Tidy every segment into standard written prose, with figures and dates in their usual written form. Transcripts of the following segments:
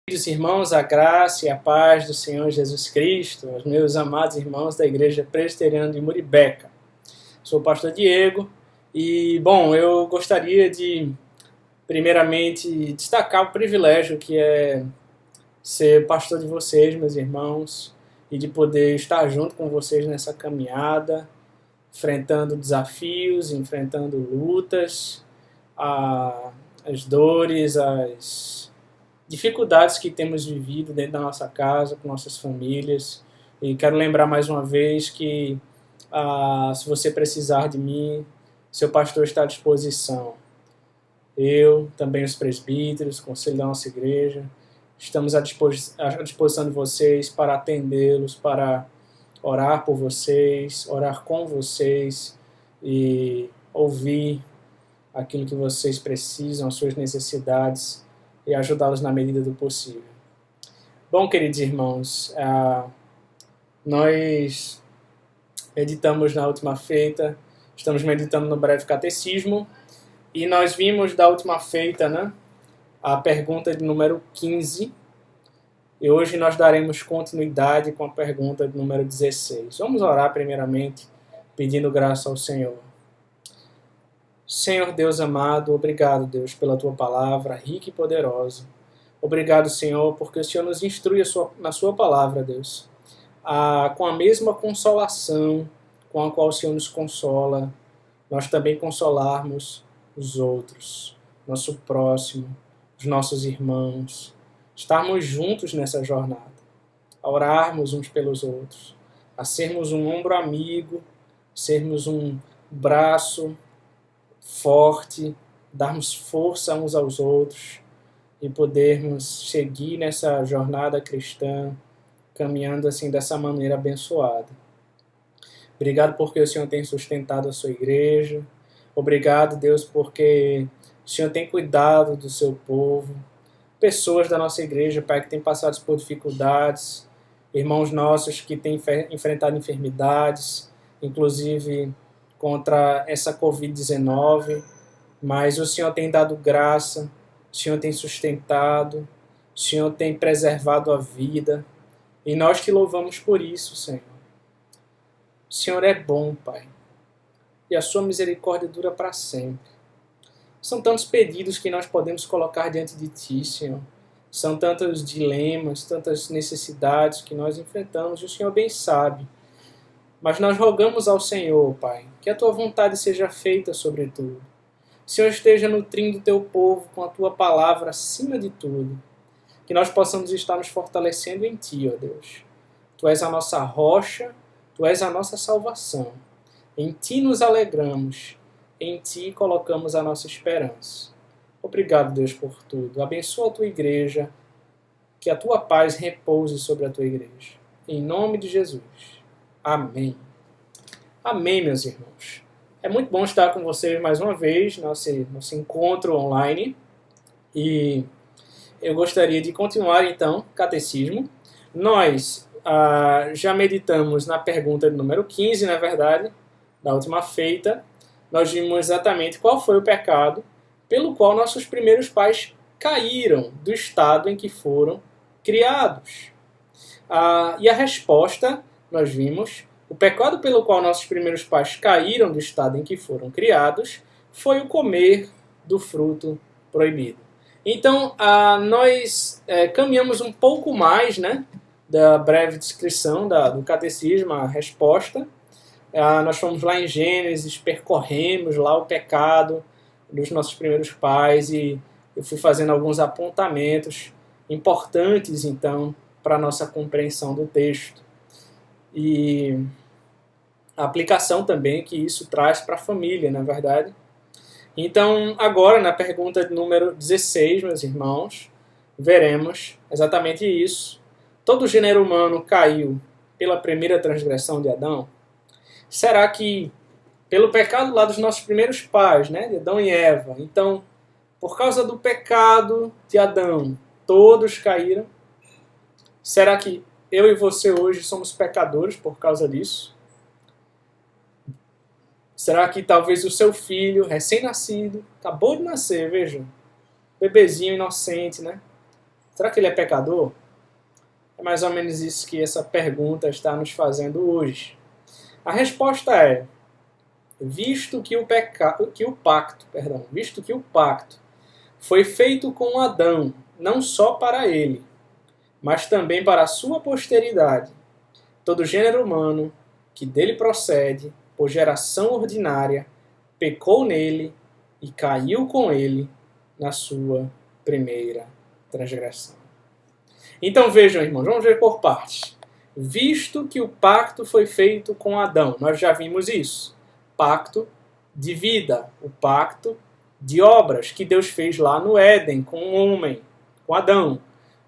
Queridos irmãos, a graça e a paz do Senhor Jesus Cristo, os meus amados irmãos da Igreja Presbiteriana de Muribeca. Sou o pastor Diego e, eu gostaria de, primeiramente, destacar o privilégio que é ser pastor de vocês, meus irmãos, e de poder estar junto com vocês nessa caminhada, enfrentando desafios, enfrentando lutas, as dores, as dificuldades que temos vivido dentro da nossa casa, com nossas famílias. E quero lembrar mais uma vez que se você precisar de mim, seu pastor está à disposição. Eu, também os presbíteros, o conselho da nossa igreja, estamos à disposição de vocês para atendê-los, para orar por vocês, orar com vocês e ouvir aquilo que vocês precisam, as suas necessidades, e ajudá-los na medida do possível. Bom, queridos irmãos, nós meditamos na última feita, estamos meditando no breve catecismo, e nós vimos da última feita, a pergunta de número 15, e hoje nós daremos continuidade com a pergunta de número 16. Vamos orar primeiramente, pedindo graça ao Senhor. Senhor Deus amado, obrigado, Deus, pela Tua palavra rica e poderosa. Obrigado, Senhor, porque o Senhor nos instrui na Sua palavra, Deus, com a mesma consolação com a qual o Senhor nos consola, nós também consolarmos os outros, nosso próximo, os nossos irmãos, estarmos juntos nessa jornada, a orarmos uns pelos outros, a sermos um ombro amigo, sermos um braço forte, darmos força uns aos outros e podermos seguir nessa jornada cristã, caminhando assim dessa maneira abençoada. Obrigado porque o Senhor tem sustentado a sua igreja. Obrigado, Deus, porque o Senhor tem cuidado do seu povo. Pessoas da nossa igreja, Pai, que têm passado por dificuldades, irmãos nossos que têm enfrentado enfermidades, inclusive contra essa Covid-19, mas o Senhor tem dado graça, o Senhor tem sustentado, o Senhor tem preservado a vida, e nós te louvamos por isso, Senhor. O Senhor é bom, Pai, e a sua misericórdia dura para sempre. São tantos pedidos que nós podemos colocar diante de Ti, Senhor. São tantos dilemas, tantas necessidades que nós enfrentamos, e o Senhor bem sabe. Mas nós rogamos ao Senhor, Pai, que a Tua vontade seja feita sobre tudo. O Senhor esteja nutrindo o Teu povo com a Tua palavra acima de tudo. Que nós possamos estar nos fortalecendo em Ti, ó Deus. Tu és a nossa rocha, Tu és a nossa salvação. Em Ti nos alegramos, em Ti colocamos a nossa esperança. Obrigado, Deus, por tudo. Abençoa a Tua igreja, que a Tua paz repouse sobre a Tua igreja. Em nome de Jesus. Amém. Amém, meus irmãos. É muito bom estar com vocês mais uma vez, nosso encontro online. E eu gostaria de continuar, então, o catecismo. Nós já meditamos na pergunta número 15, na verdade, da última feita. Nós vimos exatamente qual foi o pecado pelo qual nossos primeiros pais caíram do estado em que foram criados. E a resposta, nós vimos, o pecado pelo qual nossos primeiros pais caíram do estado em que foram criados foi o comer do fruto proibido. Então, nós caminhamos um pouco mais, da breve descrição do catecismo, a resposta. Nós fomos lá em Gênesis, percorremos lá o pecado dos nossos primeiros pais e eu fui fazendo alguns apontamentos importantes, então, para a nossa compreensão do texto. E a aplicação também que isso traz para a família, na verdade. Então, agora, na pergunta número 16, meus irmãos, veremos exatamente isso. Todo o gênero humano caiu pela primeira transgressão de Adão? Será que pelo pecado lá dos nossos primeiros pais, de Adão e Eva, então, por causa do pecado de Adão, todos caíram? Será que eu e você hoje somos pecadores por causa disso? Será que talvez o seu filho, recém-nascido, acabou de nascer, veja, bebezinho inocente, Será que ele é pecador? É mais ou menos isso que essa pergunta está nos fazendo hoje. A resposta é: visto que o pacto foi feito com Adão, não só para ele, mas também para a sua posteridade, todo gênero humano que dele procede, por geração ordinária, pecou nele e caiu com ele na sua primeira transgressão. Então vejam, irmãos, vamos ver por partes. Visto que o pacto foi feito com Adão, nós já vimos isso. Pacto de vida, o pacto de obras que Deus fez lá no Éden com o homem, com Adão.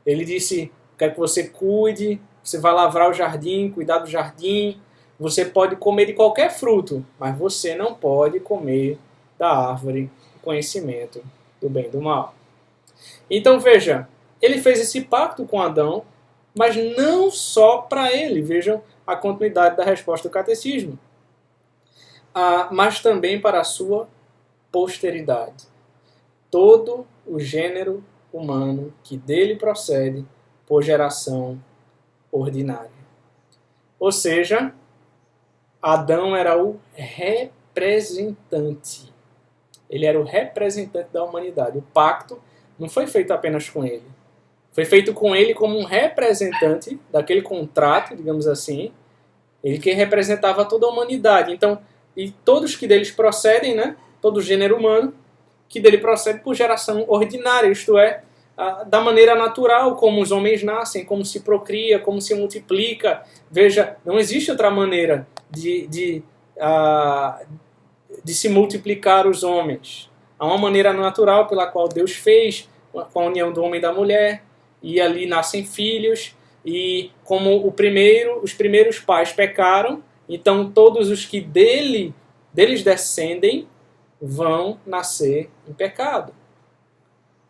Ele disse: quero que você cuide, você vai lavrar o jardim, cuidar do jardim, você pode comer de qualquer fruto, mas você não pode comer da árvore do conhecimento do bem e do mal. Então veja, ele fez esse pacto com Adão, mas não só para ele. Vejam a continuidade da resposta do catecismo. Mas também para a sua posteridade. Todo o gênero humano que dele procede por geração ordinária. Ou seja, Adão era o representante. Ele era o representante da humanidade. O pacto não foi feito apenas com ele. Foi feito com ele como um representante daquele contrato, digamos assim. Ele que representava toda a humanidade. Então, e todos que deles procedem, né? Todo o gênero humano que dele procede por geração ordinária, isto é, da maneira natural como os homens nascem, como se procria, como se multiplica. Veja, não existe outra maneira de se multiplicar os homens. Há uma maneira natural pela qual Deus fez, com a união do homem e da mulher, e ali nascem filhos, e como os primeiros pais pecaram, então todos os que deles descendem vão nascer em pecado.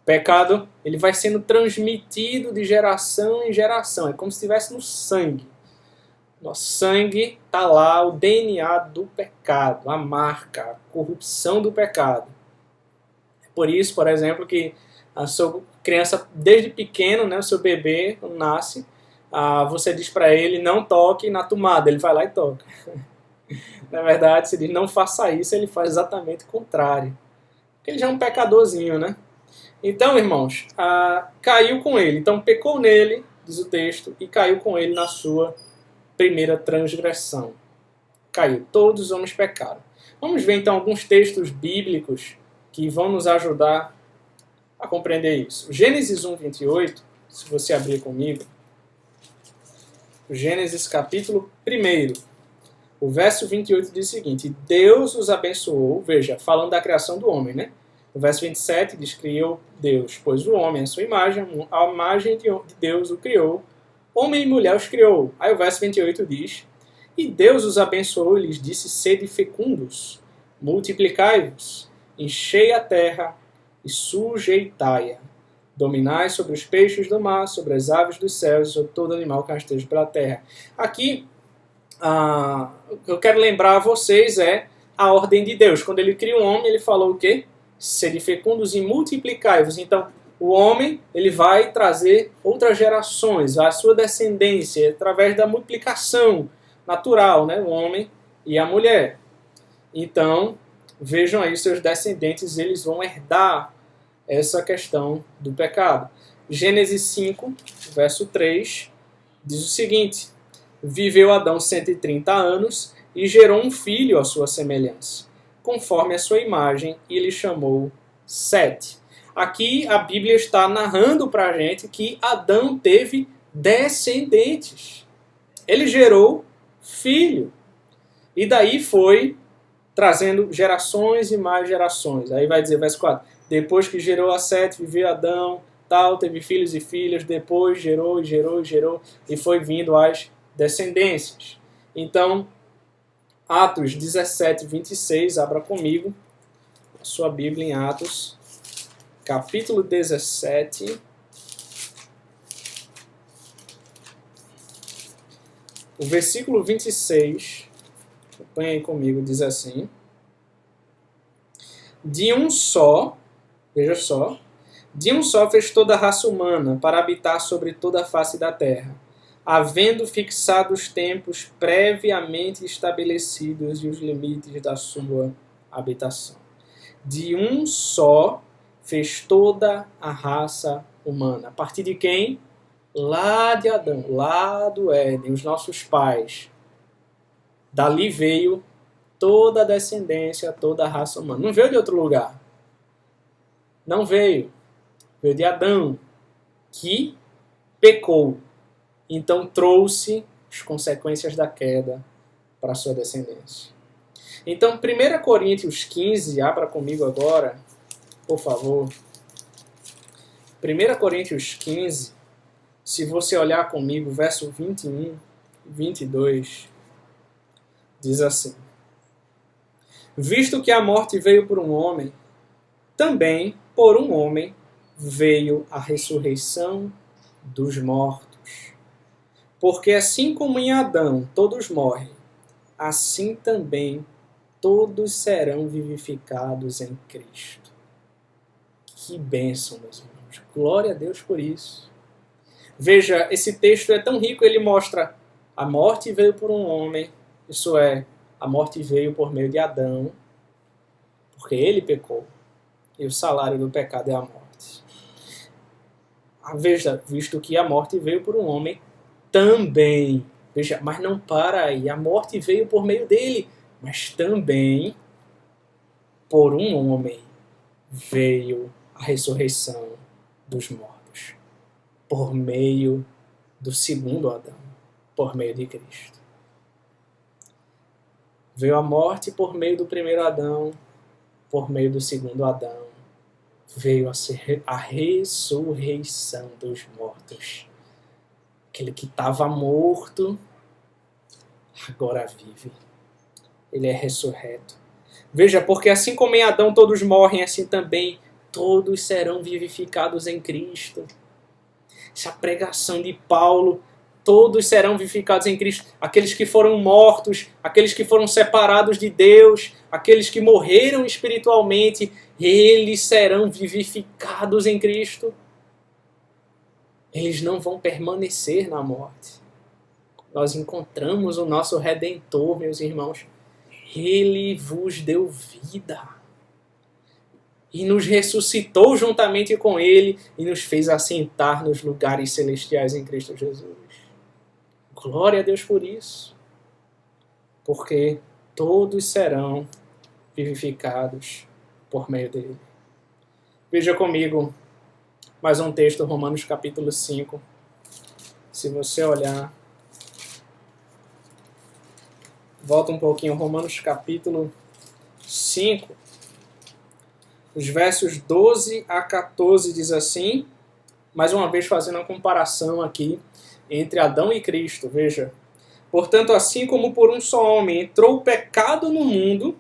O pecado, ele vai sendo transmitido de geração em geração, é como se estivesse no sangue. Nosso sangue está lá, o DNA do pecado, a marca, a corrupção do pecado. É por isso, por exemplo, que a sua criança, desde pequeno, né, o seu bebê, quando nasce, você diz para ele: não toque na tomada, ele vai lá e toca. Na verdade, se diz: não faça isso, ele faz exatamente o contrário. Porque ele já é um pecadorzinho, né? Então, irmãos, caiu com ele. Então, pecou nele, diz o texto, e caiu com ele na sua primeira transgressão. Caiu. Todos os homens pecaram. Vamos ver, então, alguns textos bíblicos que vão nos ajudar a compreender isso. Gênesis 1:28, se você abrir comigo. Gênesis capítulo 1. O verso 28 diz o seguinte: Deus os abençoou, veja, falando da criação do homem, né? O verso 27 diz: criou Deus, pois o homem, a sua imagem, a imagem de Deus o criou, homem e mulher os criou. Aí o verso 28 diz: e Deus os abençoou e lhes disse: sede fecundos, multiplicai-vos, enchei a terra e sujeitai-a. Dominai sobre os peixes do mar, sobre as aves dos céus e sobre todo animal que rasteja pela terra. Aqui, o que eu quero lembrar a vocês é a ordem de Deus. Quando ele cria o homem, ele falou o quê? Sede fecundos e multiplicai-vos. Então, o homem, ele vai trazer outras gerações, a sua descendência, através da multiplicação natural, né? O homem e a mulher. Então, vejam aí, seus descendentes, eles vão herdar essa questão do pecado. Gênesis 5, verso 3, diz o seguinte: viveu Adão 130 anos e gerou um filho à sua semelhança, conforme a sua imagem, e lhe chamou Sete. Aqui a Bíblia está narrando para a gente que Adão teve descendentes. Ele gerou filho. E daí foi trazendo gerações e mais gerações. Aí vai dizer, verso 4, depois que gerou a Sete, viveu Adão, tal, teve filhos e filhas, depois gerou, e foi vindo as descendências. Então, Atos 17, 26, abra comigo a sua Bíblia em Atos, capítulo 17, o versículo 26, acompanha aí comigo, diz assim: de um só, veja só, De um só fez toda a raça humana para habitar sobre toda a face da terra, havendo fixado os tempos previamente estabelecidos e os limites da sua habitação. De um só fez toda a raça humana. A partir de quem? Lá de Adão, lá do Éden, os nossos pais. Dali veio toda a descendência, toda a raça humana. Não veio de outro lugar. Não veio. Veio de Adão, que pecou. Então trouxe as consequências da queda para a sua descendência. Então, 1 Coríntios 15, abra comigo agora, por favor. 1 Coríntios 15, se você olhar comigo, verso 21 e 22, diz assim: Visto que a morte veio por um homem, também por um homem veio a ressurreição dos mortos. Porque assim como em Adão todos morrem, assim também todos serão vivificados em Cristo. Que bênção, meus irmãos. Glória a Deus por isso. Veja, esse texto é tão rico, ele mostra a morte veio por um homem, isso é, a morte veio por meio de Adão, porque ele pecou, e o salário do pecado é a morte. Veja, visto que a morte veio por um homem, também, veja, mas não para aí, a morte veio por meio dele, mas também por um homem veio a ressurreição dos mortos, por meio do segundo Adão, por meio de Cristo. Veio a morte por meio do primeiro Adão, por meio do segundo Adão, veio a ser a ressurreição dos mortos. Aquele que estava morto, agora vive. Ele é ressurreto. Veja, porque assim como em Adão todos morrem, assim também todos serão vivificados em Cristo. Essa pregação de Paulo, todos serão vivificados em Cristo. Aqueles que foram mortos, aqueles que foram separados de Deus, aqueles que morreram espiritualmente, eles serão vivificados em Cristo. Eles não vão permanecer na morte. Nós encontramos o nosso Redentor, meus irmãos. Ele vos deu vida. E nos ressuscitou juntamente com Ele e nos fez assentar nos lugares celestiais em Cristo Jesus. Glória a Deus por isso. Porque todos serão vivificados por meio dele. Veja comigo mais um texto, Romanos capítulo 5. Se você olhar, volta um pouquinho, Romanos capítulo 5, os versos 12 a 14 diz assim, mais uma vez fazendo uma comparação aqui entre Adão e Cristo, veja. Portanto, assim como por um só homem entrou o pecado no mundo,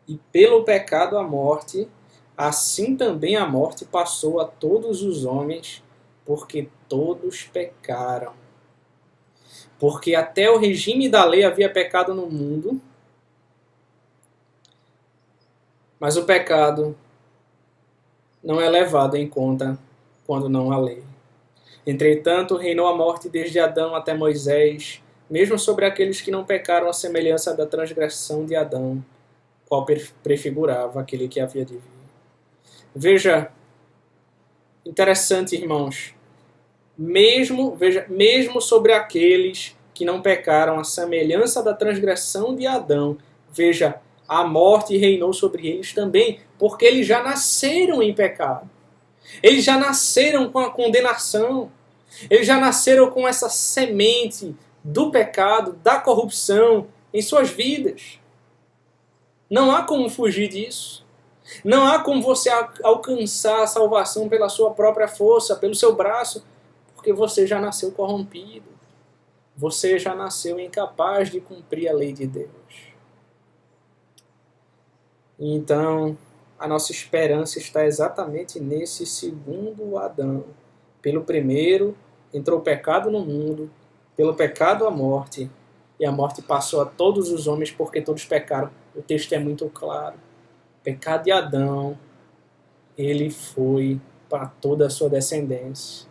e pelo pecado a morte, assim também a morte passou a todos os homens, porque todos pecaram. Porque até o regime da lei havia pecado no mundo, mas o pecado não é levado em conta quando não há lei. Entretanto, reinou a morte desde Adão até Moisés, mesmo sobre aqueles que não pecaram à semelhança da transgressão de Adão, qual prefigurava aquele que havia de vir. Veja, interessante, irmãos, mesmo sobre aqueles que não pecaram à semelhança da transgressão de Adão, veja, a morte reinou sobre eles também, porque eles já nasceram em pecado. Eles já nasceram com a condenação. Eles já nasceram com essa semente do pecado, da corrupção em suas vidas. Não há como fugir disso. Não há como você alcançar a salvação pela sua própria força, pelo seu braço, porque você já nasceu corrompido. Você já nasceu incapaz de cumprir a lei de Deus. Então, a nossa esperança está exatamente nesse segundo Adão. Pelo primeiro, entrou o pecado no mundo, pelo pecado a morte, e a morte passou a todos os homens porque todos pecaram. O texto é muito claro. O pecado de Adão, ele foi para toda a sua descendência.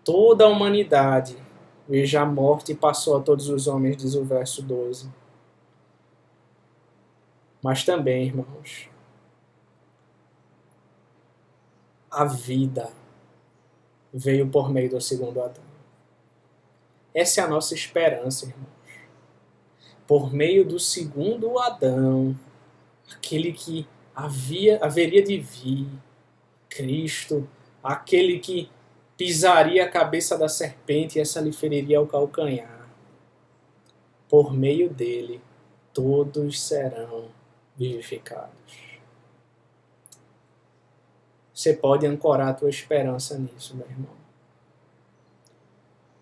Toda a humanidade, veja, a morte passou a todos os homens, diz o verso 12. Mas também, irmãos, a vida veio por meio do segundo Adão. Essa é a nossa esperança, irmãos. Por meio do segundo Adão, aquele que haveria de vir, Cristo, aquele que pisaria a cabeça da serpente e essa lhe feriria ao calcanhar. Por meio dele, todos serão vivificados. Você pode ancorar a tua esperança nisso, meu irmão.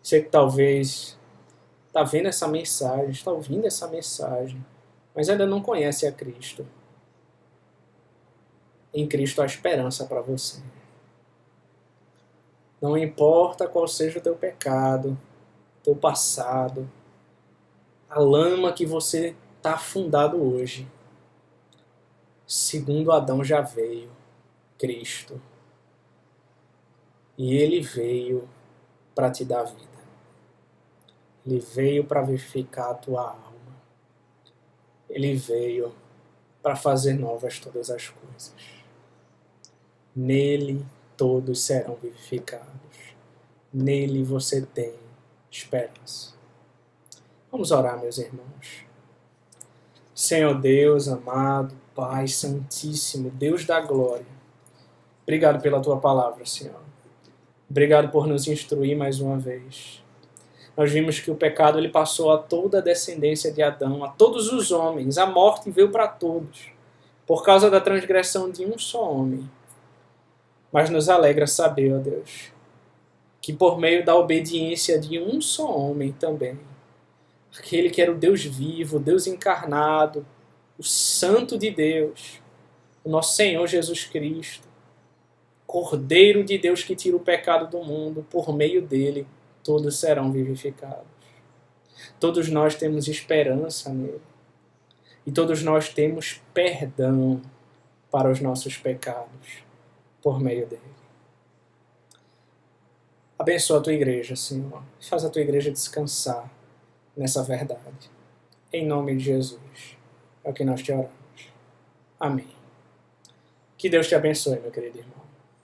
Você que talvez está vendo essa mensagem, está ouvindo essa mensagem, mas ainda não conhece a Cristo. Em Cristo há esperança para você. Não importa qual seja o teu pecado, teu passado, a lama que você está afundado hoje. Segundo Adão já veio, Cristo. E ele veio para te dar vida. Ele veio para vivificar a tua alma. Ele veio para fazer novas todas as coisas. Nele todos serão vivificados. Nele você tem esperança. Vamos orar, meus irmãos. Senhor Deus, amado, Pai Santíssimo, Deus da glória, obrigado pela Tua palavra, Senhor. Obrigado por nos instruir mais uma vez. Nós vimos que o pecado ele passou a toda a descendência de Adão, a todos os homens. A morte veio para todos, por causa da transgressão de um só homem. Mas nos alegra saber, ó Deus, que por meio da obediência de um só homem também, aquele que era o Deus vivo, o Deus encarnado, o Santo de Deus, o nosso Senhor Jesus Cristo, Cordeiro de Deus que tira o pecado do mundo, por meio dele todos serão vivificados. Todos nós temos esperança nele. E todos nós temos perdão para os nossos pecados por meio dele. Abençoa a tua igreja, Senhor. Faz a tua igreja descansar nessa verdade. Em nome de Jesus. É o que nós te oramos. Amém. Que Deus te abençoe, meu querido irmão.